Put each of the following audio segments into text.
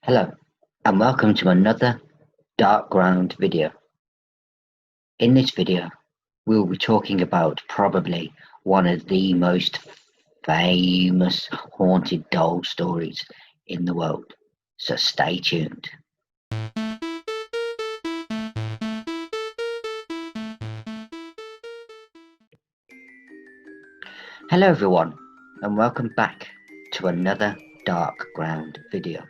Hello, and welcome to another Dark Ground video. In this video, we'll be talking about probably one of the most famous haunted doll stories in the world, so stay tuned. Hello everyone, and welcome back to another Dark Ground video.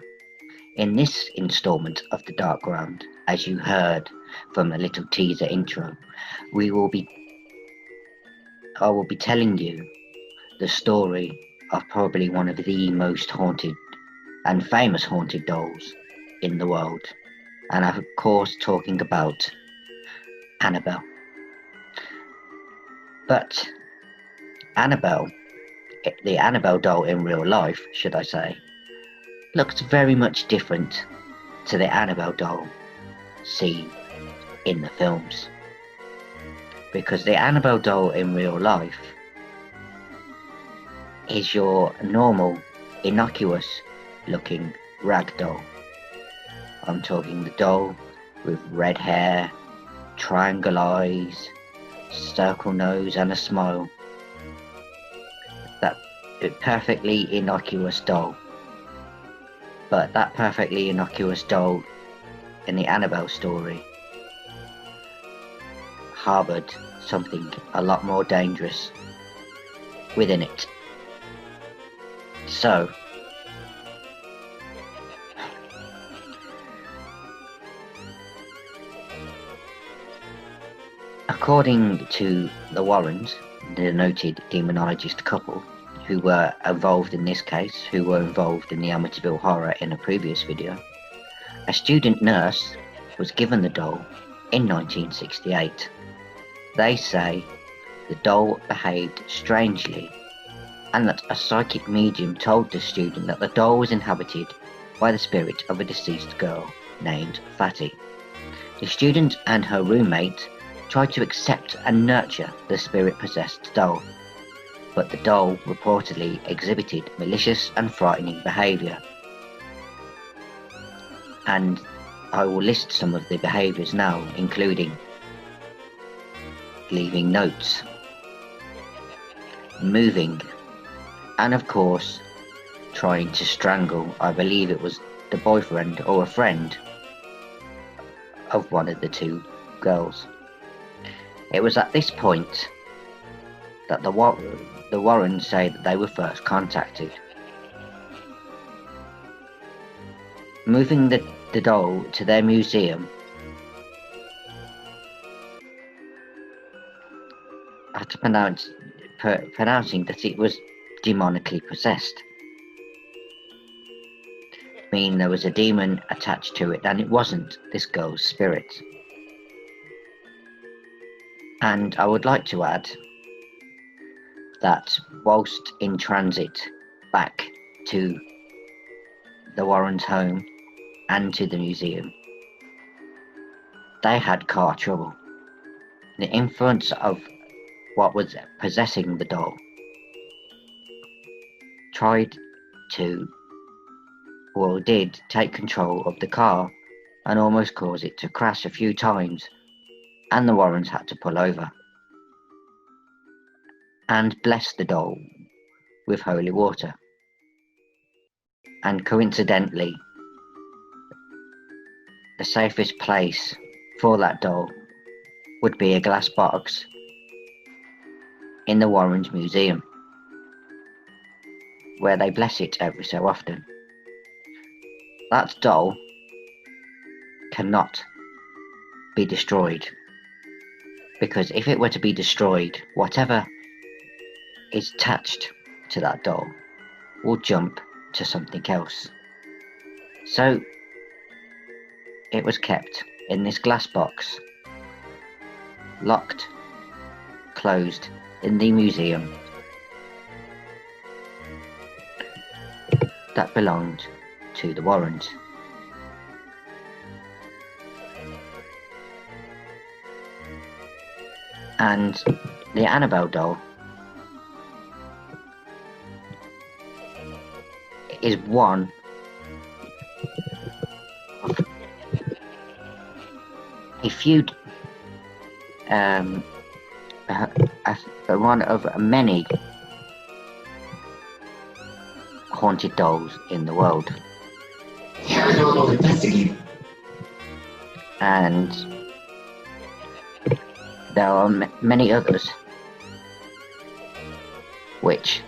In this installment of the Dark Ground, as you heard from a little teaser intro, I will be telling you the story of probably one of the most haunted and famous haunted dolls in the world, and I'm of course talking about Annabelle. But Annabelle, the Annabelle doll in real life, should I say, looks very much different to the Annabelle doll seen in the films. Because the Annabelle doll in real life is your normal, innocuous looking rag doll. I'm talking the doll with red hair, triangle eyes, circle nose and a smile. That perfectly innocuous doll. But that perfectly innocuous doll in the Annabelle story harbored something a lot more dangerous within it. So, according to the Warrens, the noted demonologist couple who were involved in this case, who were involved in the Amityville Horror in a previous video, a student nurse was given the doll in 1968. They say the doll behaved strangely and that a psychic medium told the student that the doll was inhabited by the spirit of a deceased girl named Fatty. The student and her roommate tried to accept and nurture the spirit-possessed doll, but the doll reportedly exhibited malicious and frightening behaviour. And I will list some of the behaviours now, including leaving notes, moving, and of course trying to strangle, I believe it was the boyfriend or a friend of one of the two girls. It was at this point that the Warrens say that they were first contacted. Moving the doll to their museum, I had to pronouncing that it was demonically possessed. Meaning there was a demon attached to it and it wasn't this girl's spirit. And I would like to add that whilst in transit back to the Warrens' home and to the museum, they had car trouble. The influence of what was possessing the doll did take control of the car and almost cause it to crash a few times, and the Warrens had to pull over and bless the doll with holy water. And coincidentally, the safest place for that doll would be a glass box in the Warrens Museum, where they bless it every so often. That doll cannot be destroyed, because if it were to be destroyed, whatever is attached to that doll will jump to something else. So it was kept in this glass box, locked, closed in the museum that belonged to the Warrens. And the Annabelle doll is one a feud, one of many haunted dolls in the world. Paranormal investigator. And there are many others which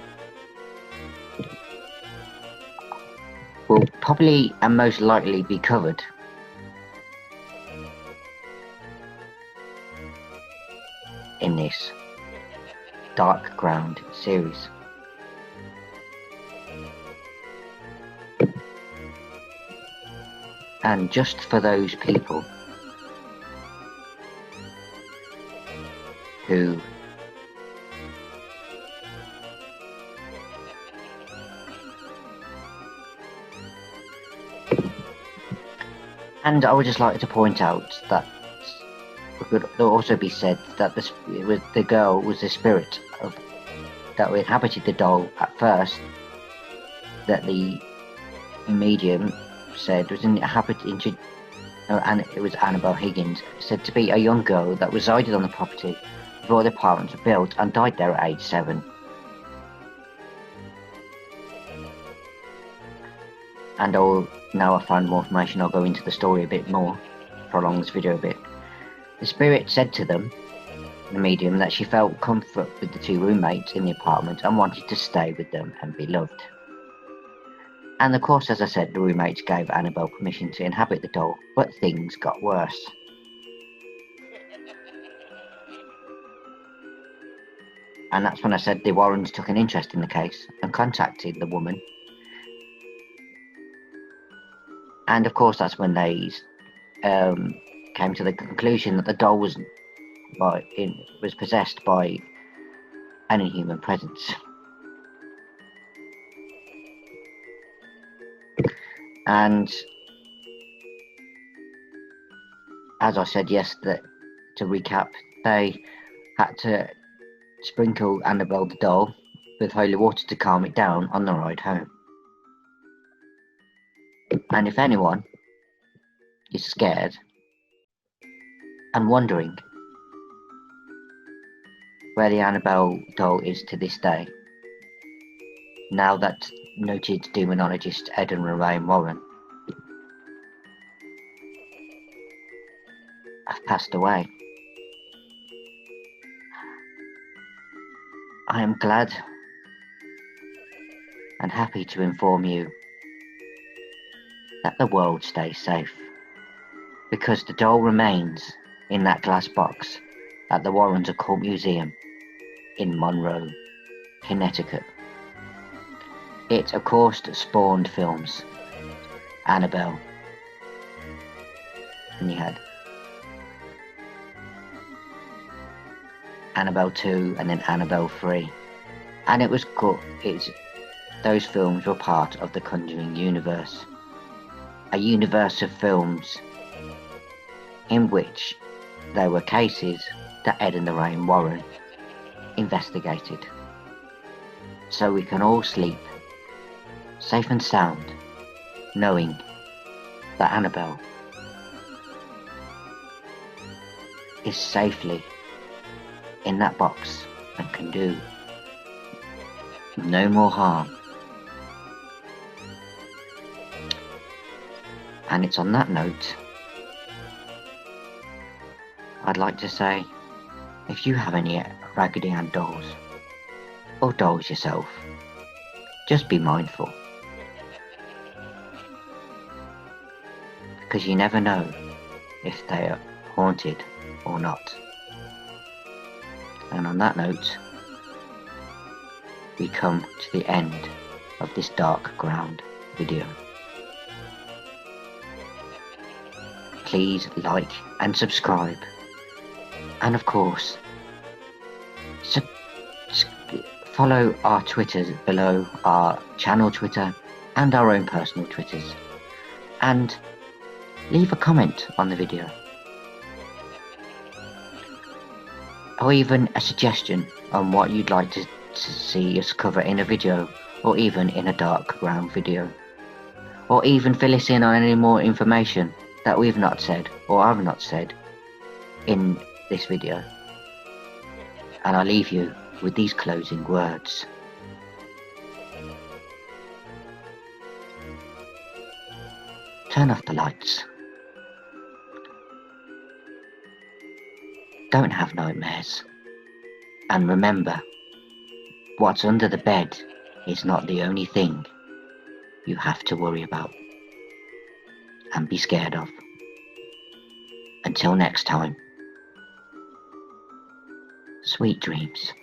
will probably and most likely be covered in this Dark Ground series. And just for those people who and I would just like to point out that it could also be said that the girl was the spirit of that inhabited the doll at first, that the medium said was inhabited, and it was Annabelle Higgins, said to be a young girl that resided on the property before the apartments were built and died there at age 7. And now I found more information, I'll go into the story a bit more, prolong this video a bit. The spirit said to them, the medium, that she felt comfort with the 2 roommates in the apartment and wanted to stay with them and be loved. And of course, as I said, the roommates gave Annabelle permission to inhabit the doll, but things got worse. And that's when I said the Warrens took an interest in the case and contacted the woman. And of course, that's when they came to the conclusion that the doll was possessed by an inhuman presence. And as I said, yes, to recap, they had to sprinkle Annabelle the doll with holy water to calm it down on the ride home. And if anyone is scared and wondering where the Annabelle doll is to this day, now that noted demonologist Ed and Lorraine Warren have passed away, I am glad and happy to inform you that the world stays safe, because the doll remains in that glass box at the Warrens Occult Museum in Monroe, Connecticut. It, of course, spawned films. Annabelle. And you had Annabelle 2 and then Annabelle 3. And it was cool. Those films were part of the Conjuring universe. A universe of films in which there were cases that Ed and Lorraine Warren investigated. So we can all sleep safe and sound, knowing that Annabelle is safely in that box and can do no more harm. And it's on that note I'd like to say, if you have any Raggedy Ann dolls, or dolls yourself, just be mindful, because you never know if they are haunted or not. And on that note, we come to the end of this Dark Ground video. Please like and subscribe, and of course follow our Twitters below, our channel Twitter and our own personal Twitters, and leave a comment on the video, or even a suggestion on what you'd like to see us cover in a video, or even in a Dark Ground video, or even fill us in on any more information that we've not said or I've not said in this video. And I leave you with these closing words. Turn off the lights. Don't have nightmares. And remember, what's under the bed is not the only thing you have to worry about and be scared of. Until next time, sweet dreams.